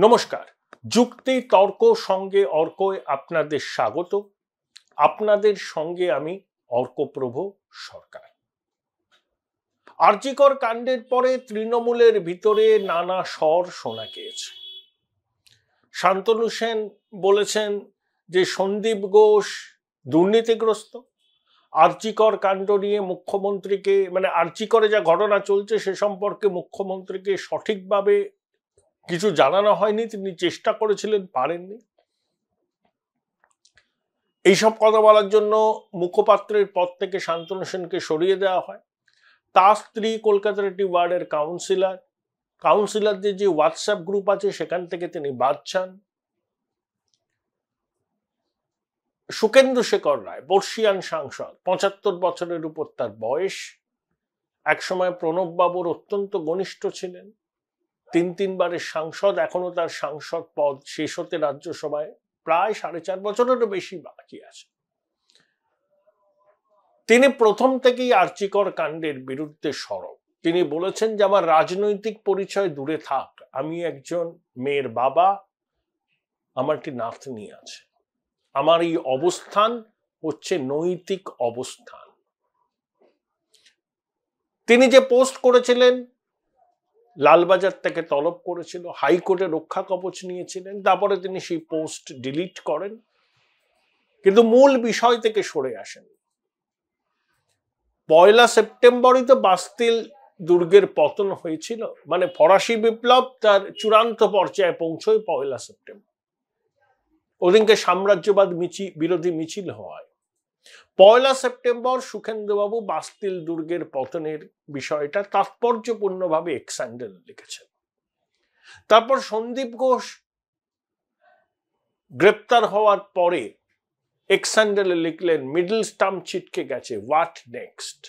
নমস্কার। যুক্তি তর্ক সঙ্গে অর্কয় আপনাদের স্বাগত। আপনাদের সঙ্গে আমি অর্কপ্রভ সরকার। আর.জি. কর কাণ্ডের পরে তৃণমূলের ভিতরে নানা স্বর শোনা গিয়েছে। শান্তনু সেন বলেছেন যে সন্দীপ ঘোষ দুর্নীতিগ্রস্ত। আর.জি. কর কাণ্ড নিয়ে মুখ্যমন্ত্রীকে আর.জি. করে যা ঘটনা চলছে সে সম্পর্কে মুখ্যমন্ত্রীকে সঠিকভাবে কিছু জানানো হয়নি, তিনি চেষ্টা করেছিলেন, পারেননি। এইসব কথা বলার জন্য মুখপাত্রের পদ থেকে শান্তনু সেনকে সরিয়ে দেওয়া হয়। তার স্ত্রী কলকাতার একটি ওয়ার্ডের কাউন্সিলরদের যে হোয়াটসঅ্যাপ গ্রুপ আছে সেখান থেকে তিনি বাদ চান। সুখেন্দু শেখর রায় বর্ষিয়ান সাংসদ, ৭৫ বছরের উপর তার বয়স, একসময় প্রণব বাবুর অত্যন্ত ঘনিষ্ঠ ছিলেন, তিনবারের সাংসদ, এখনো তার সাংসদ পদ শেষ হতে রাজ্যসভায় প্রায় ৪.৫ বছরেরও বেশি বাকি আছে। তিনি প্রথম থেকেই আর.জি. কর কাণ্ডের বিরুদ্ধে সরব। তিনি বলেছেন যে আমার রাজনৈতিক পরিচয় দূরে থাক, আমি একজন মেয়ের বাবা, আমার একটি নাতনি আছে, আমার এই অবস্থান হচ্ছে নৈতিক অবস্থান। তিনি যে পোস্ট করেছিলেন লালবাজার থেকে তলব করেছিল, হাইকোর্টে রক্ষা কবচ নিয়েছিলেন, তারপরে তিনি সেই পোস্ট ডিলিট করেন, কিন্তু মূল বিষয় থেকে সরে আসেন। ১ সেপ্টেম্বরই তো বাস্তিল দুর্গের পতন হয়েছিল, ফরাসি বিপ্লব তার চূড়ান্ত পর্যায়ে পৌঁছয় ১ সেপ্টেম্বর। ওদিনকে সাম্রাজ্যবাদ বিরোধী মিছিল হয়। ১ সেপ্টেম্বর সুখেন্দুবাবু বাস্তিল দুর্গের পতনের বিষয়টা তাৎপর্যপূর্ণভাবে এক্স হ্যান্ডেল লিখেছেন। তারপর সন্দীপ ঘোষ গ্রেপ্তার হওয়ার পরে এক্স হ্যান্ডেলে লিখলেন মিডল স্টাম্প ছিটকে গেছে, হোয়াট নেক্সট।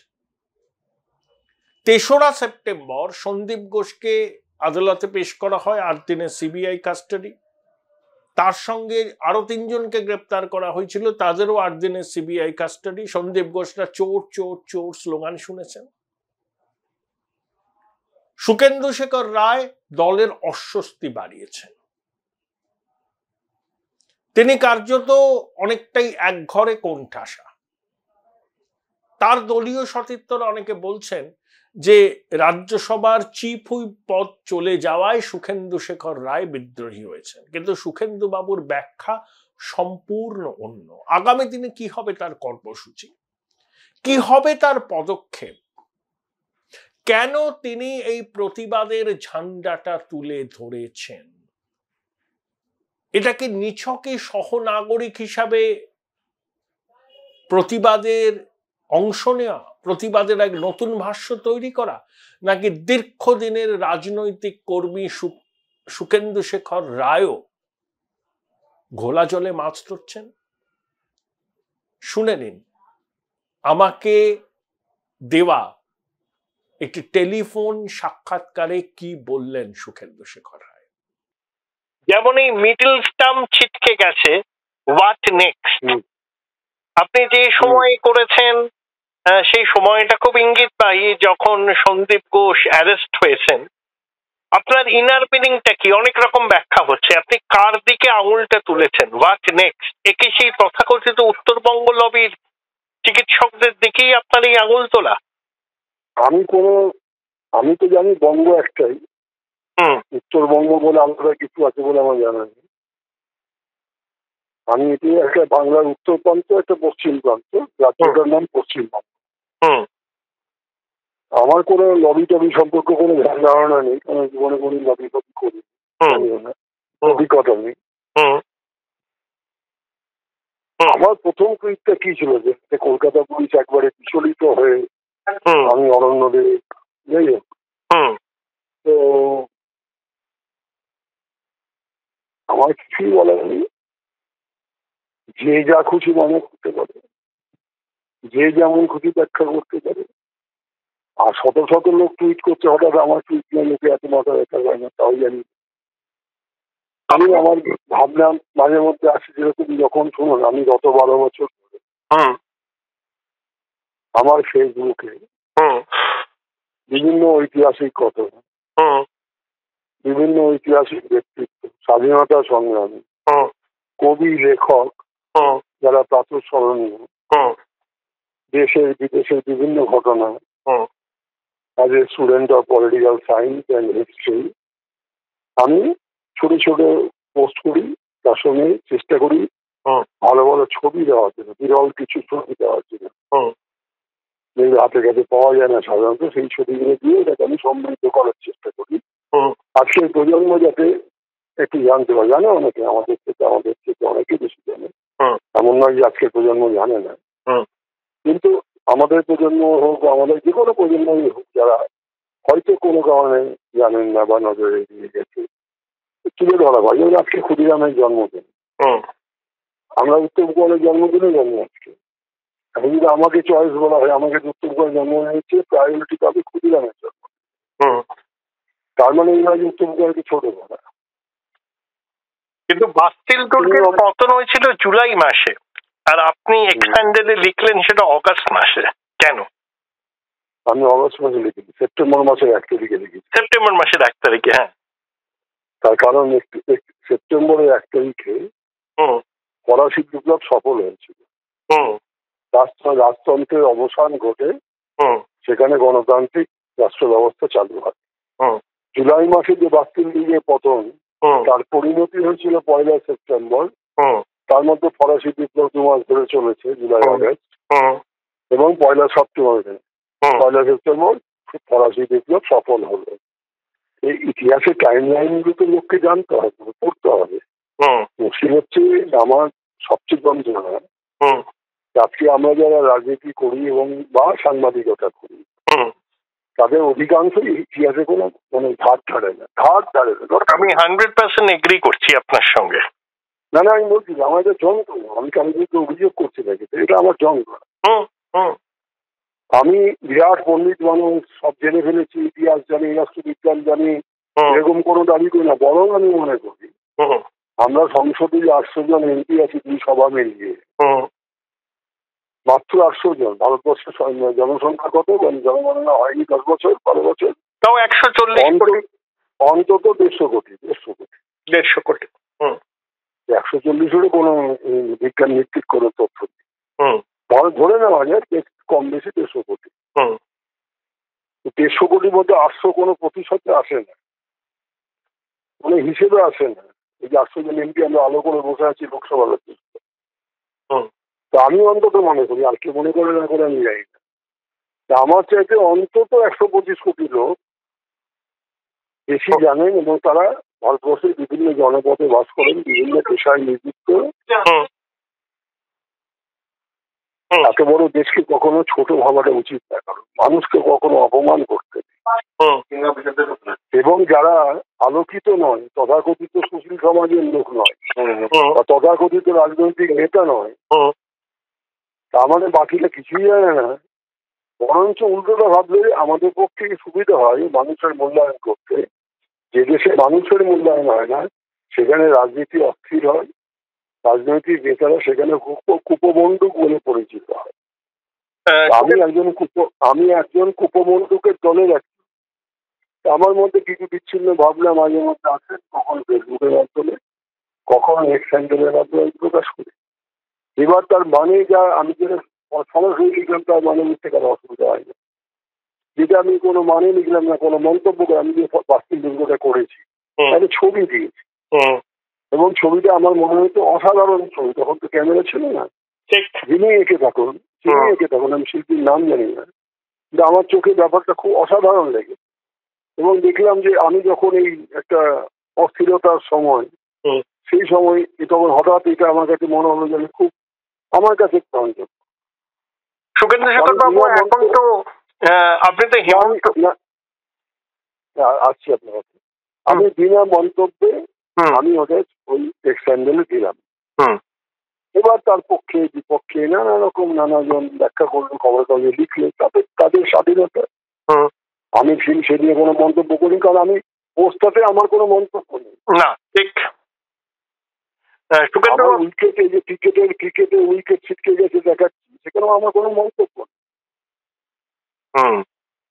৩রা সেপ্টেম্বর সন্দীপ ঘোষকে আদালতে পেশ করা হয় ৮ দিনের সিবিআই কাস্টাডি। তার সঙ্গে আরো ৩ জনকে গ্রেপ্তার করা হয়েছিল, তাদেরও ৮ দিনের সিবিআই কাস্টাডি। সন্দীপ ঘোষরা চোর চোর চোর স্লোগান শুনেছেন। সুখেন্দু শেখর রায় দলের অস্বস্তি বাড়িয়েছেন। তিনি কার্যত অনেকটাই একঘরে কোণঠাসা। তার দলীয় সতীর্থরা অনেকে বলছেন যে রাজ্যসভার চিফ হুইপ পদ চলে যাওয়ায় সুখেন্দু শেখর রায় বিদ্রোহী হয়েছেন, কিন্তু সুখেন্দু বাবুর ব্যাখ্যা সম্পূর্ণ অন্য। আগামী দিনে কি হবে তার কর্মসূচি, কি হবে তার পদক্ষেপ, কেন তিনি এই প্রতিবাদের ঝান্ডাটা তুলে ধরেছেন, এটাকে নিছকে সহনাগরিক হিসাবে প্রতিবাদের অংশ নেওয়া, প্রতিবাদের এক নতুন ভাষ্য তৈরি করা, নাকি দীর্ঘদিনের রাজনৈতিক কর্মী সুখেন্দু শেখর রায়ও ঘোলা জলে মাছ ধরছেন? শুনে নিন আমাকে দেওয়া একটি টেলিফোন সাক্ষাৎকারে কি বললেন সুখেন্দু শেখর রায়। যেমন এই মিডল স্টাম্প ছিটকে গেছে, হোয়াট নেক্সট, আপনি যে সময় করেছেন সেই সময়টা খুব ইঙ্গিতবাহী, যখন সন্দীপ ঘোষ অ্যারেস্ট হয়েছেন। আপনার ইনার মিনিংটা কি? অনেক রকম ব্যাখ্যা হচ্ছে, আপনি কার দিকে আঙুলটা তুলেছেন? হোয়াট নেক্সট, একে সেই তথাকথিত উত্তরবঙ্গ লবির চিকিৎসকদের দিকেই আপনার এই আঙুল তোলা? আমি তো জানি বঙ্গ একটাই, উত্তরবঙ্গ বলে আলাদা কিছু আছে বলে আমার জানা নেই। আমি এটি একটা বাংলার উত্তর প্রান্ত, একটা পশ্চিম প্রান্ত, রাজ্যটার নাম পশ্চিমবঙ্গ। আমার কোনো লবি টবি সম্পর্কে কোনো ধারণা নেই, কারণ জীবনে কোনো লবি টবি করি অভিজ্ঞতা নেই। আমার প্রথম ক্রিকটা কি ছিল যে কলকাতা পুলিশ একবারে বিচলিত হয়ে আমি অরণ্যদের, যাই হোক, তো আমার কিছুই বলার নেই। যে যা খুশি মনে করতে পারে, যে যেমন খুশি ব্যাখ্যা করতে পারে। আর শত শত লোক টুইট করছে, হঠাৎ আমার টুইট নিয়ে লোকে এত মাথা ব্যথা হয় না, তাও জানি। আমি আমার ভাবনা মাঝে মধ্যে আসি, যেরকম যখন শুনুন আমি গত 12 বছর ধরে আমার ফেসবুকে বিভিন্ন ঐতিহাসিক ঘটনা, বিভিন্ন ঐতিহাসিক ব্যক্তিত্ব, স্বাধীনতা সংগ্রামী, কবি, লেখক যারা প্রাতঃস্মরণীয়, দেশের বিদেশের বিভিন্ন ঘটনা, as a student of political science and history আমি ছোট ছোট পোস্ট করি, তার সঙ্গে চেষ্টা করি ভালো ভালো ছবি দেওয়ার জন্য, বিরল কিছু ছবি দেওয়ার জন্য, যেগুলো হাতে কাছে পাওয়া যায় না সাধারণত, সেই ছবিগুলো দিয়ে এটাকে আমি সমৃদ্ধ করার চেষ্টা করি। আজকের প্রজন্ম যাতে একটু জানতে পারে, জানে অনেকে, আমাদের থেকে অনেকে বেশি জানে, এমন নয় যে আজকের প্রজন্ম জানে না, কিন্তু আমাদের প্রজন্ম হোক, আমাদের যে কোনো প্রজন্মই হোক, যারা হয়তো কোনো কারণে জানেন না বা নজরে দিয়ে গেছে, তুলে ধরা হয়। যেমন আজকে ক্ষুদিরামের জন্মদিন, আমরা উত্তম-কুমারের জন্মদিনে জন্ম আজকে। এখন যদি আমাকে চয়েস বলা হয়, আমাকে উত্তম-কুমারের জন্ম হয়েছে, প্রায়োরিটি পাবে ক্ষুদিরামের জন্ম। তার মানে এই নয় যে উত্তম-কুমারকে ছোট করা। কিন্তু বাস্তিল দুর্গের পতন হয়েছিল জুলাই মাসে, আর আপনি এক্সপ্যান্ডেডে লিখলেন সেটা অগাস্ট মাসে, কেন? আমি অগস্ট মাসে লিখেছি, সেপ্টেম্বর মাসের 1 তারিখে লিখেছি। সেপ্টেম্বর মাসের 1 তারিখে? হ্যাঁ, তার কারণ সেপ্টেম্বরের 1 তারিখে ফরাসি বিপ্লব সফল হয়েছিল, রাজতন্ত্রের অবসান ঘটে, সেখানে গণতান্ত্রিক রাষ্ট্র ব্যবস্থা চালু হয়। জুলাই মাসে যে বাস্তিল দুর্গের পতন, তার পরিণতি হয়েছিল 1 সেপ্টেম্বর। তার মধ্যে ফরাসি বিপ্লব 2 মাস ধরে চলেছে, জুলাই আগস্ট, এবং 1 সেপ্টেম্বর 1 সেপ্টেম্বর ফরাসি বিপ্লব সফল হলো। এই ইতিহাসের টাইম লাইন গুলো লোককে জানতে হবে, পড়তে হবে। মুশকিল হচ্ছে আমার সবচেয়ে যন্ত্রণা, আজকে আমরা যারা রাজনীতি করি এবং বা সাংবাদিকতা করি, তাদের অধিকাংশই ইতিহাসে কোনো ধার ধারে না। আমি 100% এগ্রি করছি আপনার সঙ্গে। না, আমি বলছি আমার এটা যন্ত্রণা। আমি কারোকে অভিযোগ করছি নাকি, এটা আমার যন্ত্রণা। আমি বিরাট পণ্ডিত মানুষ, সব জেনে ফেলেছি, ইতিহাস জানি, রাষ্ট্রবিজ্ঞান জানি, এরকম কোনো দাবি করি না। বরং আমি মনে করি আমরা সংসদে যে 800 জন এমপি আছি, 2 সভা মিলিয়ে, মাত্র 800 জন। ভারতবর্ষের জনসংখ্যা কত? জনগণনা হয়নি 10 বছর 12 বছর, তাও 140 কোটি, অন্তত 150 কোটি। 150 কোটি 140-এরও কোনো বিজ্ঞান ভিত্তিক কোনো তথ্য নেই। ধরে নেওয়া যায় কম বেশি 150 কোটি। 150 কোটির মধ্যে 800 কোনো প্রতিশতে আসে না, কোনো হিসেবে আসে না। এই যে 800 জন এমপি আমরা আলো করে বসে আছি লোকসভা লোকসভা, তো আমি অন্তত মনে করি, আর কে মনে করে না করে আমি জানি না, আমার চাইতে অন্তত 125 কোটি লোক বেশি জানেন, এবং তারা ভারতবর্ষের বিভিন্ন জনপদে বাস করেন, বিভিন্ন পেশায় নিযুক্ত। এত বড় দেশকে কখনো ছোট ভাবাটা উচিত না, কারণ মানুষকে কখনো অপমান করতে নেই। এবং যারা আলোকিত নয়, তথাকথিত সুশীল সমাজের লোক নয়, বা তথাকথিত রাজনৈতিক নেতা নয়, তার মানে বাকিটা কিছুই জানে না। বরঞ্চ উল্টোটা ভাবলে আমাদের পক্ষে সুবিধা হয় মানুষের মূল্যায়ন করতে। যে দেশে মানুষের মূল্যায়ন হয় না, সেখানে রাজনীতি অস্থির হয়, রাজনৈতিক নেতারা সেখানে কূপমণ্ডুক বলে পরিচিত হয়। আমি একজন কূপমণ্ডুকের দলে রাখি। আমার মধ্যে কিছু বিচ্ছিন্ন ভাবনা মাঝে মধ্যে আছে, কখন ফেসবুকের মাধ্যমে, কখন এক্স হ্যান্ডেলের মাধ্যমে প্রকাশ করি। এবার তার মানে যা আমি যেটা সরাসরি লিখলাম, তার মানে লিখতে কারো অসুবিধা হয় না। যেটা আমি কোনো মানে লিখলাম না, কোনো মন্তব্য করে, আমি যে বাস্তিল দুর্গটা করেছি, একটা ছবি দিয়েছি, এবং ছবিটা আমার মনে হয়তো অসাধারণ ছবি। তখন তো ক্যামেরা ছিল না, যিনি এঁকে থাকুন, আমি শিল্পীর নাম জানি না, কিন্তু আমার চোখে ব্যাপারটা খুব অসাধারণ লেগেছে। এবং দেখলাম যে আমি যখন এই একটা অস্থিরতার সময়, সেই সময় তখন হঠাৎ এটা আমার কাছে মনে হলো যে খুব আমার কাছে আসছি আপনার কাছে। আমি বিনা মন্তব্যে আমি ওদের ওই এক্সপ্যান্ডেলে দিলাম। এবার তার পক্ষে বিপক্ষে নানা রকম নানাজন ব্যাখ্যা করলো, খবর কাগজে লিখলে, তাদের স্বাধীনতা। আমি সে নিয়ে কোনো মন্তব্য করি, কারণ আমি পোস্টটাতে আমার কোনো মন্তব্য নেই। না, ঠিক। উইকেটে যে ক্রিকেটে উইকেট ছিটকে গেছে দেখাচ্ছি, সেখানেও আমার কোনো মন্তব্য নেই।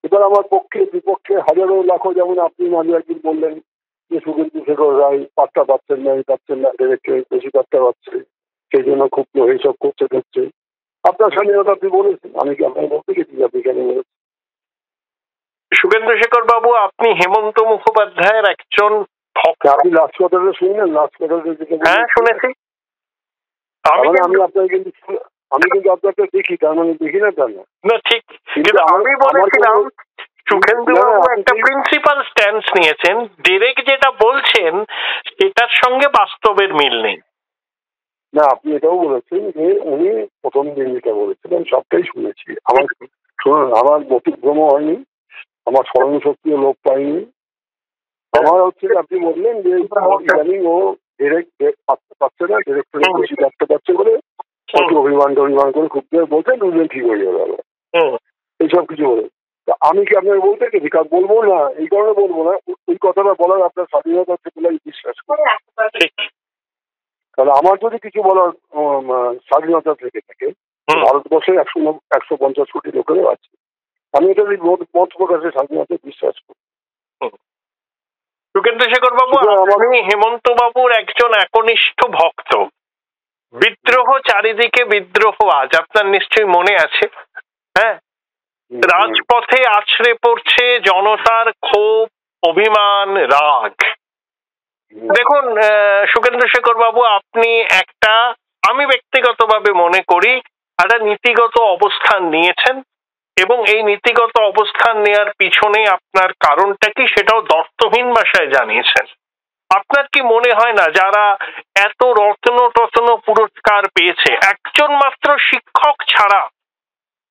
এবার আমার পক্ষে বিপক্ষে হাজারো লাখো, যেমন আপনি মাঝে একদিন বললেন যে শুভেন্দু শেখর রায় পাত্তা পাচ্ছেন না ডিরেক্টর বেশি পাত্তা পাচ্ছে, সেই জন্য খুব এইসব করছে দেখছে। আপনার স্বাধীনতা আপনি বলেছেন, আমি কি আপনার বলতে গেছি আপনি কেন বলেছেন? শুভেন্দু শেখর বাবু, আপনি হেমন্ত মুখোপাধ্যায়ের একজন ভক্ত। আপনি লাস্ট কথাটা শুনলেন? লাস্ট কথাটা যেটা হ্যাঁ, শুনেছি। আমি আপনাকে কিন্তু আপনাকে দেখি, তার মানে দেখি না তার না। ঠিক, কিন্তু আমি বলেছিলাম সুখেন্দু বাবু একটা প্রিন্সিপাল স্ট্যান্স নিয়েছেন, ডিরেক্ট যেটা বলছেন সেটার সঙ্গে বাস্তবের মিল নেই। না, আপনি এটাও বলেছেন যে উনি প্রথম দিন যেটা বলেছেন আমি সবটাই শুনেছি। আমার শুনুন, আমার ব্যতিক্রমও হয়নি, আমার স্মরণ শক্তিও লোপ পাইনি। আমার হচ্ছে আপনি বললেন যে ইদানিং ও ডিরেক্ট পাচ্ছে না, ডিরেক্টরের বেশি ডাকতে পারছে বলে অভিমান করে খুব বলছেন দুজন ঠিক হয়ে যাবে এইসব কিছু বলে। তা আমি কি আপনাকে বলতে গেছি? কাজ বলবো না, এই কারণে বলবো না, ওই কথাটা বলার আপনার স্বাধীনতা আছে বলে বিশ্বাস করি। তাহলে আমার যদি কিছু বলার স্বাধীনতা থেকে থাকে, ভারতবর্ষে 150 কোটি লোকেরও আছে, আমি এটা মত প্রকাশের স্বাধীনতা বিশ্বাস করি। সুখেন্দু শেখর বাবু, আপনি হেমন্ত বাবুর একজন একনিষ্ঠ ভক্ত। বিদ্রোহ চারিদিকে বিদ্রোহ, আজ আপনার নিশ্চয়ই মনে আছে। হ্যাঁ, রাজপথে আছড়ে পড়ছে জনতার ক্ষোভ, অভিমান, রাগ। দেখুন সুখেন্দু শেখর বাবু, আপনি একটা, আমি ব্যক্তিগতভাবে মনে করি একটা নীতিগত অবস্থান নিয়েছেন, এবং এই নীতিগত অবস্থান নেওয়ার পিছনে আপনার কারণটা কি সেটাও দর্থহীন ভাষায় জানিয়েছেন। আপনার কি মনে হয় না যারা এত রত্ন পুরস্কার পেয়েছে, একজন মাত্র শিক্ষক ছাড়া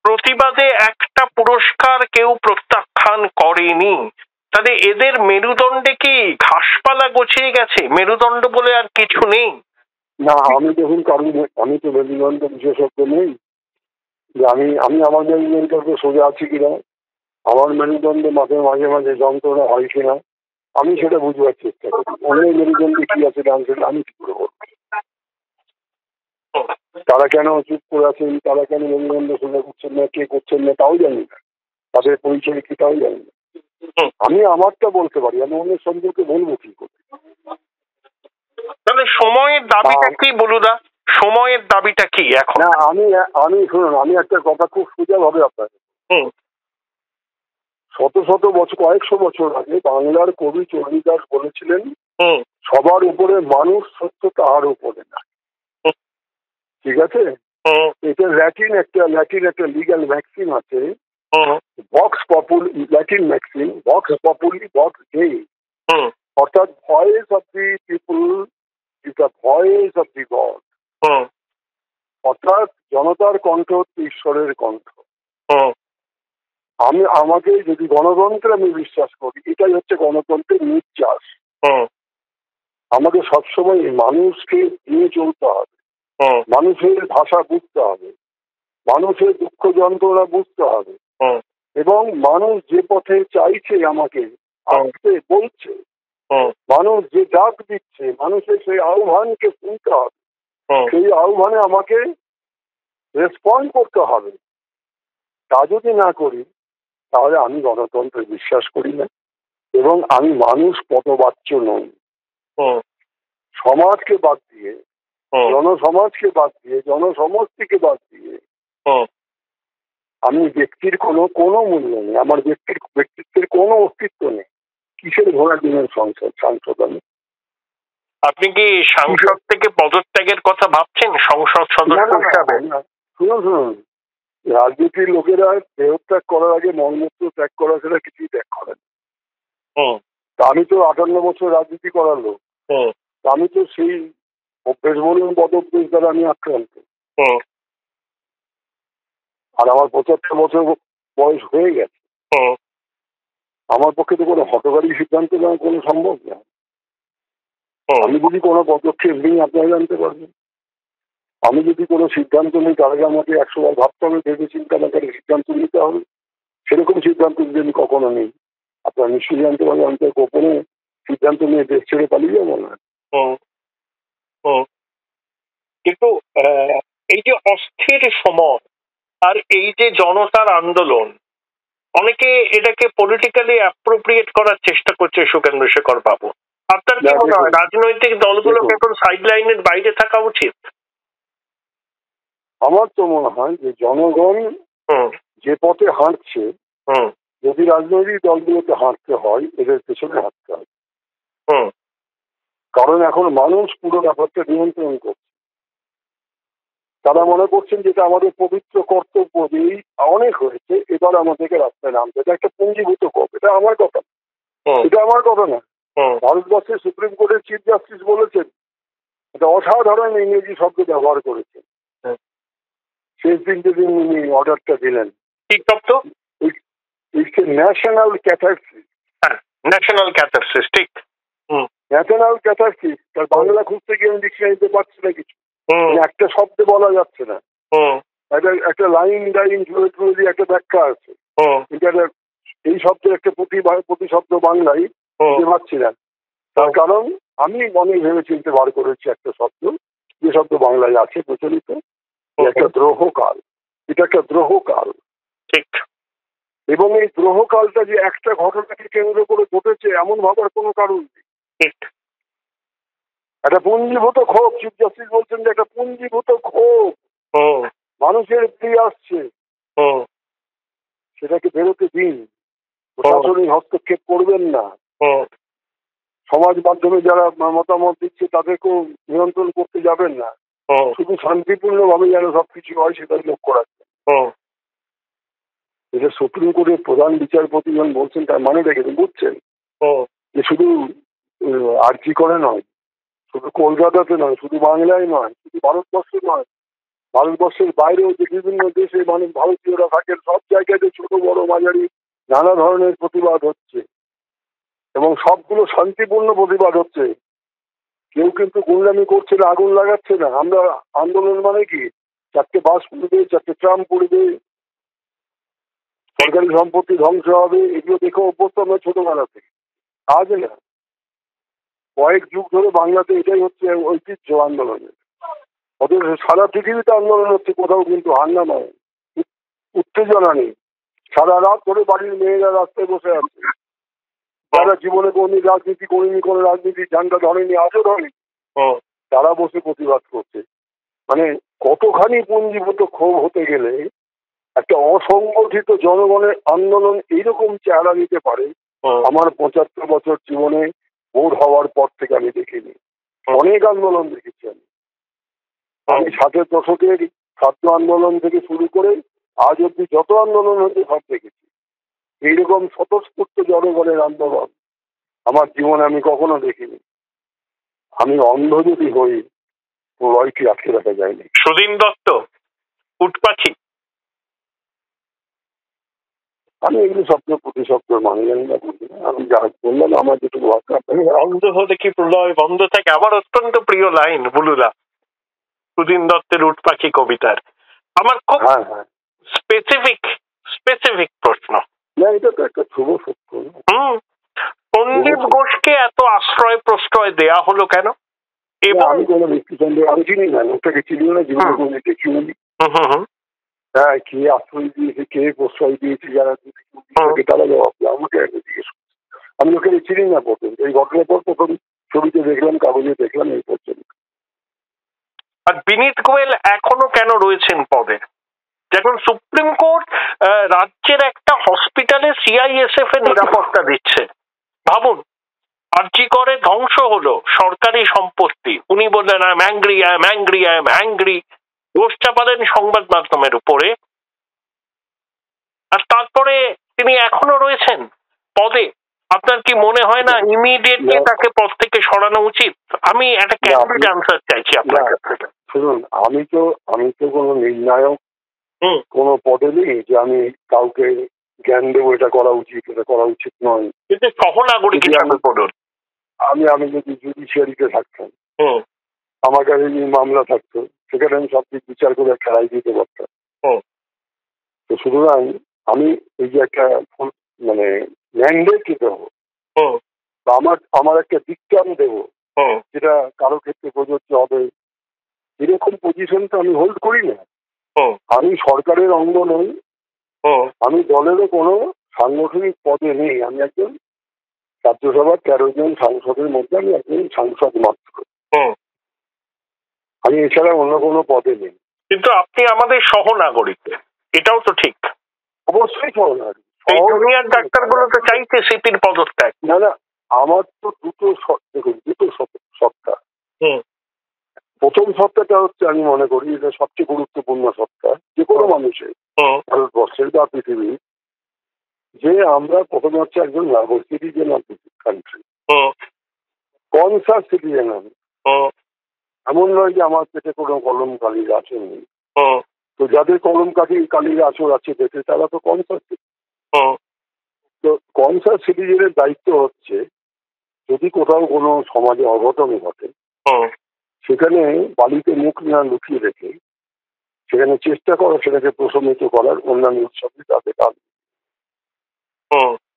প্রতিবাদে একটা পুরস্কার কেউ প্রত্যাখ্যান করেনি, তাহলে এদের মেরুদণ্ডে কি ঘাসপালা গছিয়ে গেছে? মেরুদণ্ড বলে আর কিছু নেই? না, আমি দেখুন, কারণ আমি তো মেরুদণ্ড বিশেষজ্ঞ নেই যে আমি আমার মেরুদণ্ডকে সোজা আছি কিনা, আমার মেরুদণ্ডে মাঝে মাঝে যন্ত্রণা হয় কিনা, আমি সেটা বুঝবার চেষ্টা করি। অন্যের মেরুদণ্ডে কি আছে সেটা আমি কি করে বলবো? তারা কেন চুপ করে আছেন, তারা কেন মেরুদণ্ড সোজা করছেন না, কে করছেন না তাও জানি না, তাদের পরিচয় কি তাও জানি না। আমি আমারটা বলতে পারি, আমি অন্যের সম্পর্কে বলবো কি করে? তাহলে সময়ের দাবিটা কি বলুদা? সময়ের দাবিটা কি এখন? না, আমি শুনুন, আমি একটা কথা খুব সোজা ভাবে আপনাকে, শত বছর, কয়েকশো বছর আগে বাংলার কবি চণ্ডীদাস বলেছিলেন, সবার উপরে মানুষ, সত্য তাহার উপরে না। ঠিক আছে? এটা ল্যাটিন একটা লিগ্যাল ম্যাক্সিম আছে, vox populi, Latin maxim, vox populi vox dei, অর্থাৎ voice of the people is the voice of the god. অর্থাৎ জনতার কণ্ঠ ঈশ্বরের কণ্ঠ। আমাকে যদি গণতন্ত্রে আমি বিশ্বাস করি, এটাই হচ্ছে গণতন্ত্রের নির্যাস। আমাকে সবসময় মানুষকে নিয়ে চলতে হবে, মানুষের ভাষা বুঝতে হবে, মানুষের দুঃখ যন্ত্রণা বুঝতে হবে, এবং মানুষ যে পথে চাইছে আমাকে আসতে বলছে, মানুষ যে ডাক দিচ্ছে, মানুষের সেই আহ্বানকে শুনতে হবে, সেই আহ্বানে আমাকে রেসপন্ড করতে হবে। তা যদি না করি তাহলে আমি গণতন্ত্রে বিশ্বাস করি না, এবং আমি মানুষ পদবাচ্য নই। সমাজকে বাদ দিয়ে, জনসমাজকে বাদ দিয়ে, জনসমষ্টিকে বাদ দিয়ে আমি ব্যক্তির কোনো মূল্য নেই, আমার ব্যক্তিত্বের কোনো অস্তিত্ব নেই। কিসের ঘোড়া দিনের সাংসদ আমি? আপনি কি সাংসদ থেকে পদত্যাগের কথা ভাবছেন সংসদ সদস্য হিসাবে? শুনুন, রাজনীতির লোকেরা দেহত্যাগ করার আগে মলমূত্র ত্যাগ করা সেটা কিছুই ত্যাগ করেন। আমি তো 58 বছর রাজনীতি করার লোক, আমি তো সেই অভ্যেস বলুন বদভ্যেস দ্বারা আমি আক্রান্ত। আর আমার 75 বছর বয়স হয়ে গেছে, আমার পক্ষে তো কোনো হঠকারী সিদ্ধান্ত নেওয়া কোনো সম্ভব না। আমি যদি কোনো পদক্ষেপ নিই আপনারা জানতে পারবেন, আমি যদি কোনো সিদ্ধান্ত নিই তার আগে আমাকে 100 বার ভাবতে হবে, ভেবে চিন্তা না করে সিদ্ধান্ত নিতে হবে। সেরকম সিদ্ধান্ত যদি আমি কখনো নেই, আপনারা নিশ্চয়ই জানতে পারবেন আমি তো গোপনে সিদ্ধান্ত নিয়ে দেশ ছেড়ে পালিয়ে যাবো না। কিন্তু এই যে অস্থির সময় আর এই যে জনতার আন্দোলন, অনেকে এটাকে পলিটিক্যালি অ্যাপ্রোপ্রিয়েট করার চেষ্টা করছে সুখেন্দু শেখর বাবু। আপনার কি মনে হয় রাজনৈতিক দলগুলোকে এখন সাইড লাইনের বাইরে থাকা উচিত? আমার তো মনে হয় যে জনগণ যে পথে হাঁটছে, যদি রাজনৈতিক দলগুলোকে হাঁটতে হয় এদের পেছনে হাঁটতে হয়। কারণ এখন মানুষ পুরো ব্যাপারটা নিয়ন্ত্রণ করছে। তারা মনে করছেন যেটা আমাদের পবিত্র কর্তব্য, এই অনেক হয়েছে, এবার আমাদেরকে রাস্তায় নামতে। এটা একটা পুঞ্জীভূত কপ, এটা আমার কথা, এটা আমার কথা না। ভারতবর্ষের সুপ্রিম কোর্টের চিফ জাস্টিস বলেছেন, এটা অসাধারণ ইংরেজি শব্দ ব্যবহার করেছেন শেষ দিন যেদিন উনি অর্ডারটা দিলেন। National catharsis. ন্যাশনাল ক্যাথারসিস, ঠিক। ন্যাশনাল ক্যাথারসিস, তার বাংলা খুঁজতে গিয়ে আমি ডিকশনারিতে পাচ্ছি না কিছু, একটা শব্দ বলা যাচ্ছে না, একটা লাইন জুড়ে দিয়ে একটা ব্যাখ্যা আছে, এই শব্দের একটা প্রতি শব্দ বাংলায় বুঝতে পারছি না। তার কারণ আমি অনেক ভেবে চিনতে বার করেছি একটা শব্দ, যে শব্দ বাংলায় আছে প্রচলিত, একটা দ্রোহকাল। এটা একটা দ্রোহকাল, ঠিক। এবং এই দ্রোহকালটা যে একটা ঘটনাকে কেন্দ্র করে ঘটেছে এমন ভাবার কোনো কারণ নেই। একটা পুঞ্জীভূত ক্ষোভ, চিফ জাস্টিস বলছেন যে একটা পুঞ্জীভূত ক্ষোভ মানুষের ফিরে আসছে, সেটাকে বেরোতে দিন, প্রশাসনিক হস্তক্ষেপ করবেন না, সমাজ মাধ্যমে যারা মতামত দিচ্ছে তাদেরকেও নিয়ন্ত্রণ করতে যাবেন না, শুধু শান্তিপূর্ণ ভাবে যেন সবকিছু হয় সেটাই লক্ষ্য রাখবেন। এটা সুপ্রিম কোর্টের প্রধান বিচারপতি যখন বলছেন তার মানে দেখে বুঝছেন যে শুধু আরজি করে নয়, শুধু কলকাতাতে নয়, শুধু বাংলায় নয়, শুধু ভারতবর্ষে নয়, ভারতবর্ষের বাইরেও যে বিভিন্ন দেশে মানুষ ভারতীয়রা থাকেন, সব জায়গাতে ছোট বড় মাঝারি নানা ধরনের প্রতিবাদ হচ্ছে, এবং সবগুলো শান্তিপূর্ণ প্রতিবাদ হচ্ছে। কেউ কিন্তু গুন্ডামি করছে না, আগুন লাগাচ্ছে না। আমরা আন্দোলন মানে কি, 4টে বাস পড়বে, 4টে ট্রাম পড়বে, সরকারি সম্পত্তি ধ্বংস হবে, এগুলো দেখে অভ্যস্ত আমরা ছোটবেলা থেকে। আজ না, কয়েক যুগ ধরে বাংলাতে এটাই হচ্ছে ঐতিহ্য আন্দোলনের। অথচ সারা পৃথিবীতে আন্দোলন হচ্ছে, কোথাও কিন্তু হাঙ্গামা নয়, উত্তেজনা নেই। সারা রাত ধরে বাড়ির মেয়েরা রাস্তায় বসে আছে, যারা জীবনে কোনদিন রাজনীতি করেনি, কোনো রাজনীতির ঝান্ডা ধরেনি, আজও ধরেনি, তারা বসে প্রতিবাদ করছে। মানে কতখানি পুঞ্জীভূত ক্ষোভ হতে গেলে একটা অসংগঠিত জনগণের আন্দোলন এইরকম চেহারা নিতে পারে, আমার 75 বছর জীবনে বোধ হওয়ার পর থেকে আমি দেখিনি। অনেক আন্দোলন দেখেছি আমি 60-এর দশকের ছাত্র আন্দোলন থেকে শুরু করে আজ অব্দি যত আন্দোলন হয়েছে সব দেখেছি। এইরকম স্বতঃস্ফূর্ত জনগণের আন্দোলন আমার জীবনে আমি কখনো দেখিনি। আমি অন্ধ যদি হই, প্রলয়কে আটকে রাখা যায়নি। সুদিন দত্ত, উটপাখি, আমি এগুলো শব্দ প্রতি শব্দ মানে জানি না, আমি যা বললাম আমার যেটুকু অন্ধ হলে কি প্রলয় বন্ধ থাকে। আমার অত্যন্ত প্রিয় লাইন বুলুদা, সুদিন দত্তের উটপাখি কবিতার। আমার খুব স্পেসিফিক প্রশ্ন, এটা তো একটা শুভ সত্য। সন্দীপ ঘোষকে এত আশ্রয় প্রশ্রয় দেয়া হলো কেন? আমি কোনো ব্যক্তিচন্দ্র আমি চিনি না, লোকটাকে চিনি না, জীবনে কোনো দেখিনি। হ্যাঁ, কে আশ্রয় দিয়েছে, কে প্রশ্রয় দিয়েছে, যারা তারা জবাব দেয়, আমাকে জিজ্ঞেস করছে। আমি ওকে চিনি না প্রথম, এই ঘটনার পর প্রথম ছবিতে দেখলাম, কাগজে দেখলাম, এই পর্যন্ত। আর বিনীত গোয়েল এখনো কেন রয়েছেন পদে? যখন সুপ্রিম কোর্ট রাজ্যের একটা হসপিটালে সিআইএসএফ এর নিরাপত্তা দিচ্ছে, ভাবুন, আরজি করে ধ্বংস হলো সরকারি সম্পত্তি, উনি বললেন আই এম অ্যাংরি, দোষ চাপালেন সংবাদ মাধ্যমের উপরে, আর তারপরে তিনি এখনো রয়েছেন পদে। আপনার কি মনে হয় না ইমিডিয়েটলি তাকে পদ থেকে সরানো উচিত? আমি একটা ক্যান্ডিড আনসার চাইছি আপনার কাছ থেকে। শুনুন, আমি তো কোনো নির্ণায়ক কোনো পদে নেই যে আমি কাউকে জ্ঞান দেবো এটা করা উচিত, এটা করা উচিত নয়। কিন্তু সহনাগরিক হিসাবে বলুন, আমি যদি জুডিশিয়ারিতে থাকতাম, আমার কাছে মামলা থাকতো, সেখানে আমি সব দিক বিচার করে একটা রায় দিতে পারতাম। তো সুতরাং আমি এই যে একটা মানে ম্যান্ডেট দেবো, বা আমার একটা দিকটান দেবো যেটা কারো ক্ষেত্রে প্রযোজ্য হবে, এরকম পজিশন তো আমি হোল্ড করি না। আমি সরকারের অঙ্গ নই, আমি দলেরও কোনো সাংগঠনিক পদে নেই, আমি একজন রাজ্যসভার 13 জন সাংসদের মধ্যে আমি একজন সাংসদ মাত্র। আমি এছাড়া অন্য কোনো পদে নেই। কিন্তু আপনি আমাদের সহনাগরিক, এটাও তো ঠিক। অবশ্যই সহনাগরিক। জুনিয়র ডাক্তারগুলো তো চাইছে সিপির পদত্যাগ। না না, আমার তো দেখুন দুটো সত্তা। প্রথম সত্তাটা হচ্ছে আমি মনে করি এটা সবচেয়ে গুরুত্বপূর্ণ সত্তা যে কোনো মানুষের, ভারতবর্ষের বা পৃথিবীর, যে আমরা প্রথমে হচ্ছে একজন নাগরিক, citizen of this country. Conscious citizen আমি। এমন নয় যে আমার পেটে কোনো কলম কালির আসন নেই। তো যাদের কলম কালির আসর আছে পেটে তারা তো কনসাস সিটিজেন। তো কনসাস সিটিজেনের দায়িত্ব হচ্ছে যদি কোথাও কোনো সমাজে অঘটন ঘটে সেখানে বালিতে মুখ না লুকিয়ে রেখে সেখানে চেষ্টা করা, সেটাকে প্রশমিত করার, অন্যান্য উৎসবে তাদের কাজ।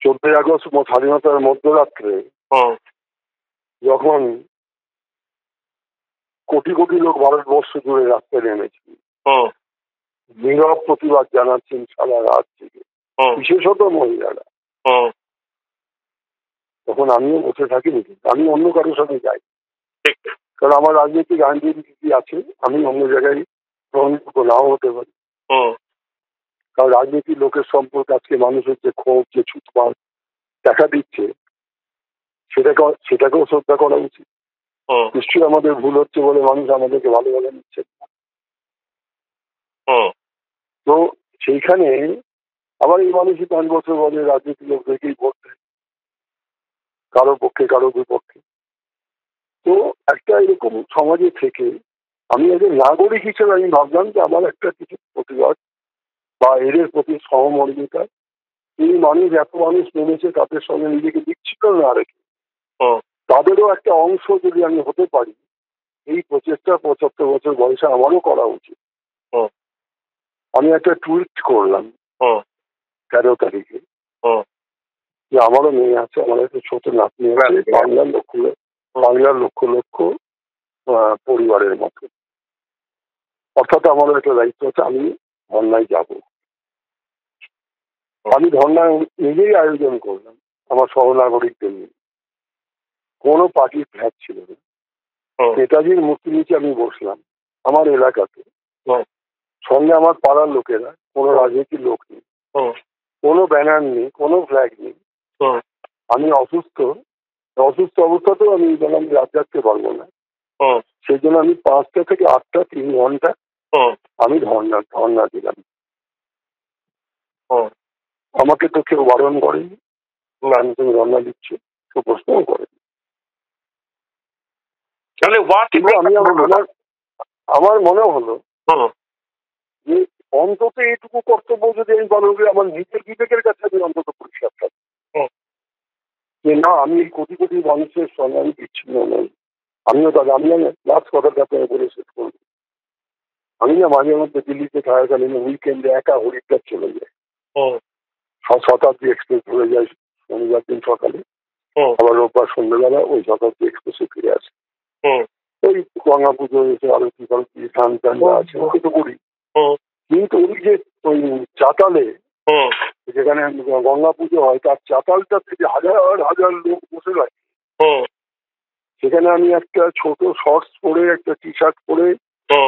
14 আগস্ট স্বাধীনতার মধ্যরাত্রে যখন কোটি কোটি লোক ভারতবর্ষ জুড়ে রাস্তায় নেমেছে, নীরব প্রতিবাদ জানাচ্ছেন সারা রাত থেকে, বিশেষত মহিলারা, তখন আমিও বসে থাকিনি। আমি অন্য কারোর সাথে যাই, কারণ আমার রাজনৈতিক আইনজীবী আছে, আমি অন্য জায়গায় গ্রহণযোগ্য নাও হতে পারি। কারণ রাজনীতির লোকের সম্পর্কে আজকে মানুষের যে ক্ষোভ, যে ছুটপাট দেখা দিচ্ছে, সেটাকেও শ্রদ্ধা করা উচিত। নিশ্চয়ই আমাদের ভুল হচ্ছে বলে মানুষ আমাদেরকে ভালোভাবে নিচ্ছে। তো সেইখানে আবার এই মানুষই 5 বছর বলে রাজনীতির লোক দেখেই করতে, কারো পক্ষে কারো বিপক্ষে। তো একটা এরকম সমাজে থেকে আমি একজন নাগরিক হিসেবে আমি ভাবলাম যে আমার একটা কিছু প্রতিবাদ বা এদের প্রতি সহমর্মিতা, এই মানুষ এত মানুষ নেমেছে তাদের সঙ্গে নিজেকে বিচ্ছিন্ন না রেখে তাদেরও একটা অংশ যদি আমি হতে পারি, এই প্রচেষ্টা 75 বছর বয়সে আমারও করা উচিত। আমি একটা টুইট করলাম 13 তারিখে যে আমারও মেয়ে আছে, আমার একটা ছোট নাতনি আছে, বাংলার লক্ষ লক্ষ পরিবারের মতো। অর্থাৎ আমারও একটা দায়িত্ব আছে, আমি ধর্নায় যাব। আমি ধর্না নিজেই আয়োজন করলাম আমার সহনাগরিকদের নিয়ে, কোনো পার্টির ফ্ল্যাগ ছিল না। নেতাজির মূর্তি নিচে আমি বসলাম আমার এলাকাতে, সঙ্গে আমার পাড়ার লোকেরা, কোনো রাজনীতির লোক নেই, কোনো ব্যানার নেই, কোনো ফ্ল্যাগ নেই। আমি অসুস্থ অবস্থাতেও আমি বললাম রাত জাগতে পারবো না, সেই জন্য আমি 5টা থেকে 8টা 3 ঘন্টা আমি ধর্না দিলাম। আমাকে তো কেউ বারণ করেনি, আমি তুমি ধর্না দিচ্ছ, কেউ প্রশ্নও করেনি। আমার মনে হলো যে অন্তত এইটুকু কর্তব্য যদি আমি পালন করি, আমার নিজের বিবেকের কাছে আমি অন্তত পরিষ্কার থাকি যে না, আমি এই কোটি কোটি মানুষের সঙ্গে আমি বিচ্ছিন্ন নই। আমিও আমি লাস্ট কথাটা বলে শেষ করবো। আমি না মাঝে মধ্যে দিল্লিতে থাকাকালীন উইকেন্ডে একা হরিদ্বার চলে যাই, শতাব্দী এক্সপ্রেস ধরে যাই শনিবার দিন সকালে, আবার রোববার সন্ধ্যেবেলা ওই শতাব্দী এক্সপ্রেসে ফিরে আসি। ওই গঙ্গা পুজো এসে আরতি ফারতি স্নান টান আছে ওকে তো করি। কিন্তু ওই যে ওই চাতালে যেখানে গঙ্গা পুজো হয় তার চাতালটা থেকে হাজার হাজার লোক বসে যায়, সেখানে আমি একটা ছোট শর্টস পরে, একটা টি শার্ট পরে,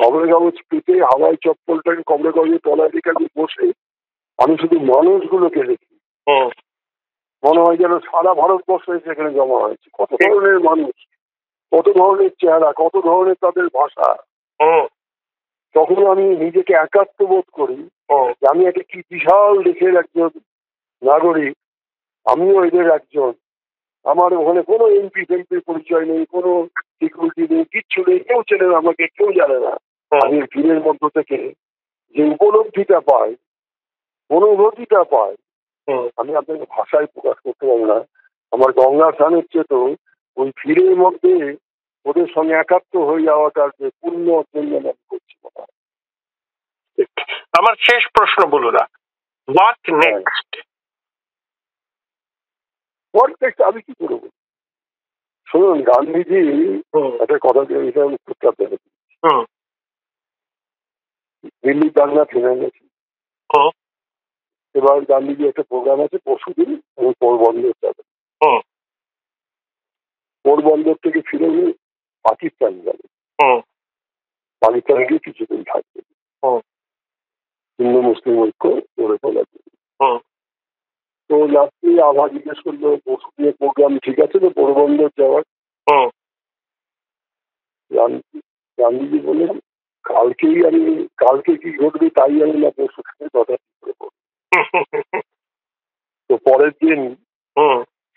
খবরের কাগজ পেতে, হাওয়াই চপ্পলটাকে খবরের কাগজের তলায় দিকে আমি বসে আমি শুধু মানুষগুলোকে দেখি, মনে হয় যেন সারা ভারতবর্ষ সেখানে জমা হয়েছে। কত ধরনের মানুষ, কত ধরনের চেহারা, কত ধরনের তাদের ভাষা। তখন আমি নিজেকে একাত্ম বোধ করি যে আমি একটা কি বিশাল দেশের একজন নাগরিক, আমিও এদের একজন। আমার ওখানে কোনো এমপি ফেমপির পরিচয় নেই, কোনো সিকিউরিটি নেই, কিচ্ছু নেই, কেউ চেনে না আমাকে, কেউ জানে না। আমি ভিড়ের মধ্য থেকে যে উপলব্ধিটা পাই, অনুভূতিটা পাই, আমি আপনাকে ভাষায় প্রকাশ করতে পারবো না। আমার গঙ্গা স্নানের চেয়ে তো ওই ভিড়ের মধ্যে ওদের সঙ্গে একাত্ম হয়ে যাওয়াটার যে পূর্ণ অর্জন আমি করছি। আমার শেষ প্রশ্ন বলুন, হোয়াট নেক্সট? আমি কি করবো? শুনুন, গান্ধীজি একটা কথা উত্তরটা দেবে, দিল্লি দাঙ্গা থেমে গেছে, এবার গান্ধীজি একটা প্রোগ্রাম আছে পরশুদিন, পোরবন্দর যাবে। পোরবন্দর থেকে ফিরে পাকিস্তান গেল, পাকিস্তানে গিয়ে কিছুদিন থাকবে হিন্দু মুসলিম ঐক্য গড়ে তোলার জন্য। তো যাত্রী আভা জিজ্ঞেস করলো পরশু দিয়ে প্রোগ্রাম ঠিক আছে তো পোরবন্দর যাওয়ার? গান্ধীজি বললেন কালকে কি ঘটবে তাই জানি না, পরশু থেকে কথা করে করবো। তো পরের দিন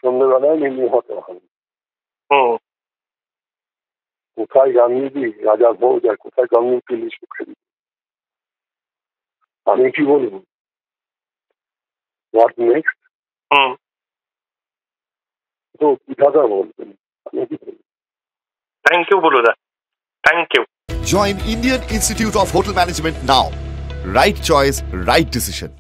সন্ধ্যেবেলায় মিমি হতে হবে। কোথায় গান্ধীজি রাজা ভোজ আর কোথায় গান্ধী পুলিশ সুখেন? আমি কি বলবো? What next? তো বিধাতা বলবেন, আমি কি বলবো? থ্যাংক ইউ বলুদা, thank you. Join Indian Institute of Hotel Management now. Right choice, right decision.